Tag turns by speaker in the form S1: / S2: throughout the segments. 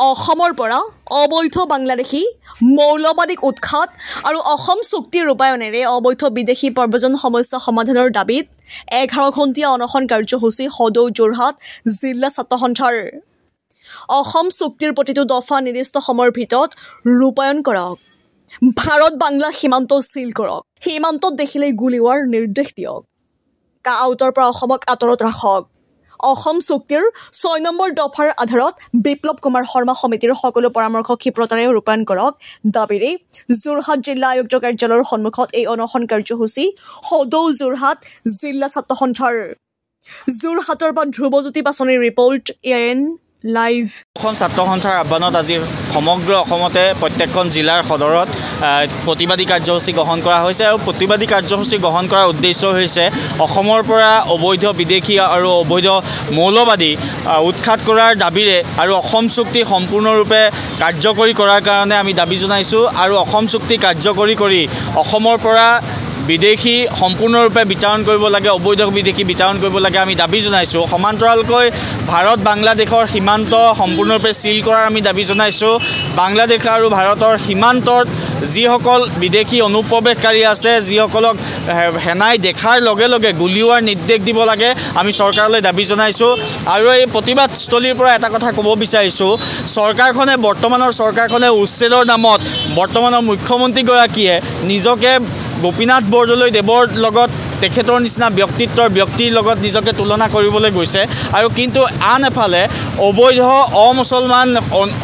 S1: অসমৰ পৰা অবৈধ বাংলাদেশী মৌলবাদীক উৎখাত আৰু অসম চুক্তি ৰূপায়ণেৰে অবৈধ বিদেশী প্ৰব্ৰজন সমস্যা সমাধানৰ দাবীত 11 ঘণ্টীয়া অনশন কাৰ্যসূচী সদৌ যোৰহাট জিলা ছাত্ৰ সন্থাৰ অসম চুক্তিৰ প্ৰতিটো দফা নিৰ্দিষ্ট সময়ৰ ভিতৰত ৰূপায়ণ কৰক ভাৰত বাংলা সীমান্ত সিল কৰক সীমান্তত দেখিলেই গুলীৱাৰ নিৰ্দেশ দিয়ক কাউতৰ পৰা অসমক আঁতৰত ৰাখক অসম চুক্তিৰ 6 নম্বৰ দফাৰ আধাৰত বিপ্লৱ কুমাৰ শৰ্মা সমিতিৰ সকলো পৰামৰ্শ ক্ষিপ্ৰতাৰে ৰূপায়ণ কৰক দাবীৰে যোৰহাট জিলা আয়ুক্ত কাৰ্যালয়ৰ সন্মুখত এই অনশন কাৰ্যসূচী সদৌ যোৰহাট জিলা ছাত্ৰ সন্থাৰ যোৰহাটৰ পৰা ধ্ৰুৱজ্যোতি পাচনিৰ ৰিপৰ্ট এএন লাইভ
S2: অসম ছাত্ৰ সন্থাৰ আহ্বানত আজি সমগ্ৰ অসমতে প্ৰত্যেকখন জিলাৰ সদৰত প্ৰতিবাদী কাৰ্যসূচী গ্ৰহণ কৰা হৈছে আৰু প্ৰতিবাদী কাৰ্যসূচী গ্ৰহণ কৰাৰ উদ্দেশ্য হৈছে অসমৰ পৰা অবৈধ বিদেশী আৰু অবৈধ মৌলবাদী উৎখাত কৰাৰ দাবীৰে আৰু অসম চুক্তি সম্পূৰ্ণৰূপে কাৰ্যকৰী কৰাৰ কাৰণে আমি দাবী জনাইছোঁ আৰু অসম চুক্তি কাৰ্যকৰী কৰি অসমৰ পৰা বিদেশী সম্পূৰ্ণৰূপে বিতৰণ কৰিব লাগে অবৈধ বিদেশী বিতৰণ কৰিব লাগে আমি দাবী জনাইছোঁ সমান্তৰালকৈ ভাৰত বাংলাদেশৰ সীমান্ত সম্পূৰ্ণৰূপে সিল কৰাৰ আমি দাবী জনাইছোঁ বাংলাদেশ আৰু ভাৰতৰ সীমান্তত যিসকল বিদেশী অনুপ্ৰৱেশকাৰী আছে যিসকলক হেনাই দেখাৰ লগে লগে গুলীৱাৰ নিৰ্দেশ দিব লাগে আমি চৰকাৰলৈ দাবী জনাইছোঁ আৰু এই প্ৰতিবাদস্থলীৰ পৰা এটা কথা ক'ব বিচাৰিছোঁ বৰ্তমানৰ চৰকাৰখনে উচ্ছেদৰ নামত বৰ্তমানৰ মুখ্যমন্ত্ৰীগৰাকীয়ে নিজকে গোপীনাথ বৰদলৈ দেৱৰ লগত তেখেতৰ নিচিনা ব্যক্তিৰ লগত নিজকে তুলনা কৰিবলৈ গৈছে আৰু কিন্তু আন এফালে অবৈধ অমুছলমান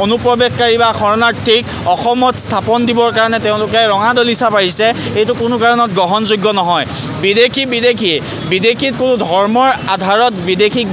S2: অনুপ্ৰৱেশকাৰী বা শৰণাৰ্থীক অসমত স্থাপন দিবৰ কাৰণে তেওঁলোকে ৰঙা দলিচা পাৰিছে এইটো কোনো কাৰণত গ্ৰহণযোগ্য নহয় বিদেশীত কোনো ধৰ্মৰ আধাৰত বিদেশীক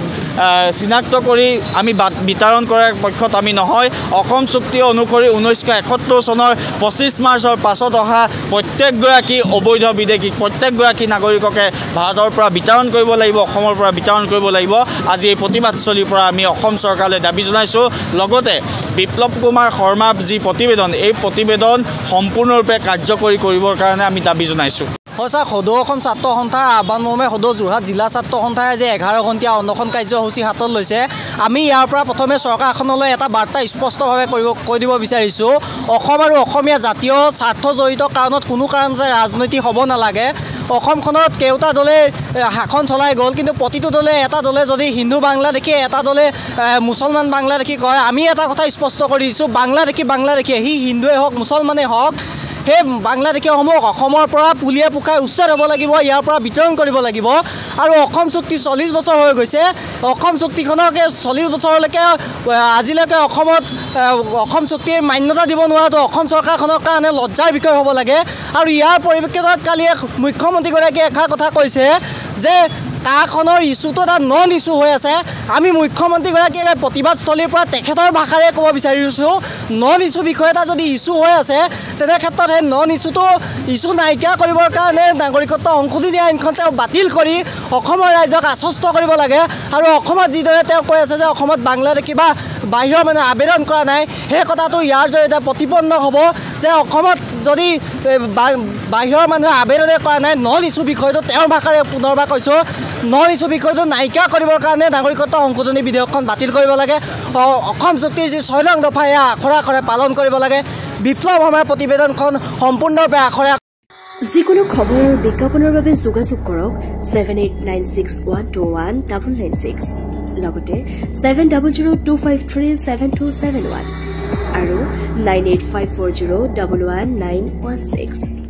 S2: চিনাক্ত কৰি আমি বিতৰণ কৰাৰ পক্ষত আমি নহয় অসম চুক্তি অনুসৰি 1971 চনৰ 25 মাৰ্চৰ পাছত অহা প্ৰত্যেকগৰাকী অবৈধ বিদেশীক প্ৰত্যেকগৰাকী নাগৰিককে ভাৰতৰ পৰা বিতৰণ কৰিব লাগিব অসমৰ পৰা বিতৰণ কৰিব লাগিব আজি এই প্ৰতিবাদস্থলীৰ পৰা আমি অসম চৰকাৰলৈ দাবী জনাইছোঁ লগতে বিপ্লৱ কুমাৰ শৰ্মাৰ যি প্ৰতিবেদন এই প্ৰতিবেদন সম্পূৰ্ণৰূপে কাৰ্যকৰী কৰিবৰ কাৰণে আমি দাবী জনাইছোঁ
S3: সঁচা সদৌ অসম ছাত্ৰ সন্থাৰ আহ্বানমৰ্মে সদৌ যোৰহাট জিলা ছাত্ৰ সন্থাই যে 11 ঘণ্টীয়া অনশন কাৰ্যসূচী হাতত লৈছে আমি ইয়াৰ পৰা প্ৰথমে চৰকাৰখনলৈ এটা বাৰ্তা স্পষ্টভাৱে কৈ দিব বিচাৰিছোঁ অসম আৰু অসমীয়া জাতীয় স্বাৰ্থ জড়িত কাৰণত কোনো কাৰণতে ৰাজনৈতিক হ'ব নালাগে অসমখনত কেউটা দলে শাসন চলাই গ'ল কিন্তু প্ৰতিটো দলে এটা দলে যদি হিন্দু বাংলাদেশী এটা দলে মুছলমান বাংলাদেশী কয় আমি এটা কথা স্পষ্ট কৰি দিছোঁ বাংলাদেশী সি হিন্দুৱে হওক মুছলমানেই হওক সেই বাংলাদেশীসমূহ অসমৰ পৰা পুলিয়ে পোখাই উচ্ছেদ হ'ব লাগিব ইয়াৰ পৰা বিতৰণ কৰিব লাগিব আৰু অসম চুক্তি 40 বছৰ হৈ গৈছে অসম চুক্তিখনকে 40 বছৰলৈকে আজিলৈকে অসমত অসম চুক্তিৰ মান্যতা দিব নোৱাৰাটো অসম চৰকাৰখনৰ কাৰণে লজ্জাৰ বিষয় হ'ব লাগে আৰু ইয়াৰ পৰিপ্ৰেক্ষিতত কালি মুখ্যমন্ত্ৰীগৰাকীয়ে এষাৰ কথা কৈছে যে কাখনৰ ইছ্যুটো এটা নন ইছ্যু হৈ আছে আমি মুখ্যমন্ত্ৰীগৰাকীয়ে প্ৰতিবাদস্থলীৰ পৰা তেখেতৰ ভাষাৰে ক'ব বিচাৰিছোঁ নন ইছ্যু বিষয় এটা যদি ইছ্যু হৈ আছে তেনে ক্ষেত্ৰত সেই নন ইছ্যু নাইকিয়া কৰিবৰ কাৰণে নাগৰিকত্ব সংশোধনী আইনখন তেওঁ বাতিল কৰি অসমৰ ৰাইজক আশ্বস্ত কৰিব লাগে আৰু অসমত যিদৰে তেওঁ কৈ আছে যে অসমত বাংলাদেশী বা বাহিৰৰ মানুহে আবেদন কৰা নাই সেই কথাটো ইয়াৰ জৰিয়তে প্ৰতিপন্ন হ'ব যে অসমত যদি বাহিৰৰ মানুহে আবেদনে কৰা নাই নন ইছ্যু বিষয়টো তেওঁৰ ভাষাৰে পুনৰবাৰ কৈছোঁ নন ইছ্যু বিষয়টো নাইকিয়া কৰিবৰ কাৰণে নাগৰিকত্ব সংশোধনী বিধেয়কখন বাতিল কৰিব লাগে অসম চুক্তিৰ যি 6 নং দফা এয়া আখৰে আখৰে পালন কৰিব লাগে বিপ্লৱ আমাৰ প্ৰতিবেদনখন সম্পূৰ্ণৰূপে আখৰে
S4: যিকোনো খবৰ আৰু বিজ্ঞাপনৰ বাবে যোগাযোগ কৰক 7896121996 লগতে 7002537271 আৰু 9854011916